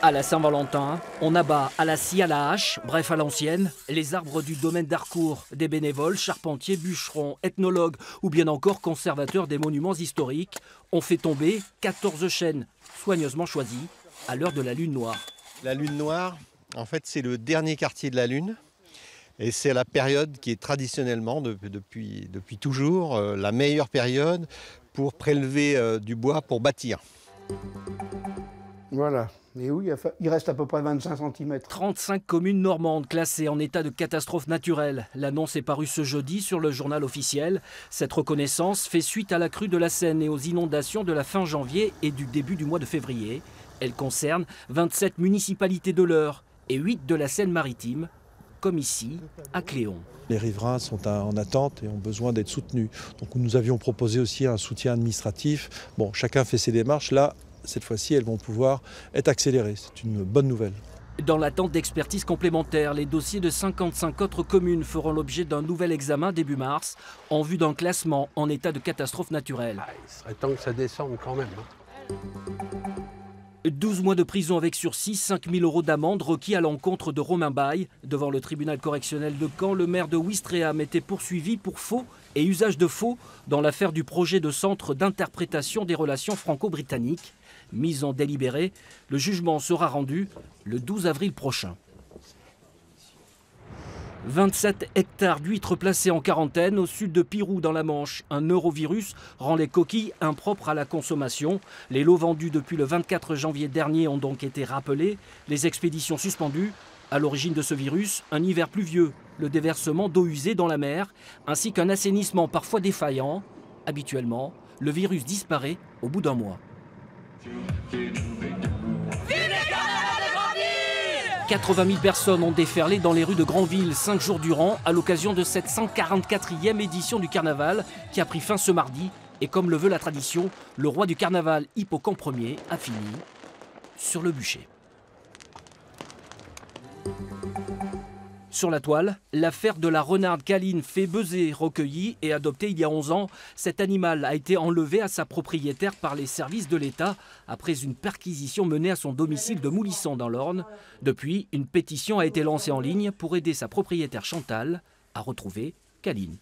À la Saint-Valentin, on abat à la scie, à la hache, bref à l'ancienne, les arbres du domaine d'Harcourt. Des bénévoles, charpentiers, bûcherons, ethnologues ou bien encore conservateurs des monuments historiques ont fait tomber 14 chênes soigneusement choisis à l'heure de la lune noire. La lune noire, en fait, c'est le dernier quartier de la lune. Et c'est la période qui est traditionnellement, depuis toujours, la meilleure période pour prélever du bois pour bâtir. Voilà. Et oui, il reste à peu près 25 cm. 35 communes normandes classées en état de catastrophe naturelle. L'annonce est parue ce jeudi sur le journal officiel. Cette reconnaissance fait suite à la crue de la Seine et aux inondations de la fin janvier et du début du mois de février. Elle concerne 27 municipalités de l'Eure et 8 de la Seine-Maritime, comme ici, à Cléon. Les riverains sont en attente et ont besoin d'être soutenus. Donc nous avions proposé aussi un soutien administratif. Bon, chacun fait ses démarches. Là, cette fois-ci, elles vont pouvoir être accélérées. C'est une bonne nouvelle. Dans l'attente d'expertise complémentaire, les dossiers de 55 autres communes feront l'objet d'un nouvel examen début mars, en vue d'un classement en état de catastrophe naturelle. Il serait temps que ça descende quand même. 12 mois de prison avec sursis, 5 000 € d'amende requis à l'encontre de Romain Baye. Devant le tribunal correctionnel de Caen, le maire de Ouistreham était poursuivi pour faux et usage de faux dans l'affaire du projet de centre d'interprétation des relations franco-britanniques. Mise en délibéré, le jugement sera rendu le 12 avril prochain. 27 hectares d'huîtres placées en quarantaine au sud de Pirou dans la Manche. Un neurovirus rend les coquilles impropres à la consommation. Les lots vendus depuis le 24 janvier dernier ont donc été rappelés. Les expéditions suspendues. À l'origine de ce virus, un hiver pluvieux, le déversement d'eau usée dans la mer, ainsi qu'un assainissement parfois défaillant. Habituellement, le virus disparaît au bout d'un mois. 80 000 personnes ont déferlé dans les rues de Granville 5 jours durant à l'occasion de cette 144e édition du carnaval qui a pris fin ce mardi. Et comme le veut la tradition, le roi du carnaval, Hippocampe Ier, a fini sur le bûcher. Sur la toile, l'affaire de la renarde câline fait buzzer, recueillie et adoptée il y a 11 ans. Cet animal a été enlevé à sa propriétaire par les services de l'État après une perquisition menée à son domicile de Moulissan dans l'Orne. Depuis, une pétition a été lancée en ligne pour aider sa propriétaire Chantal à retrouver Câline.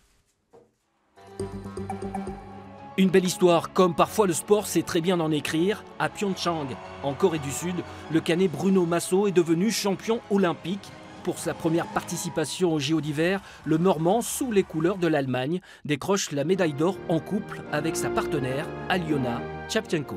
Une belle histoire, comme parfois le sport sait très bien en écrire. À Pyeongchang, en Corée du Sud, le Canet Bruno Massot est devenu champion olympique. Pour sa première participation aux JO d'hiver, le Normand, sous les couleurs de l'Allemagne, décroche la médaille d'or en couple avec sa partenaire Aliona Tchapchenko.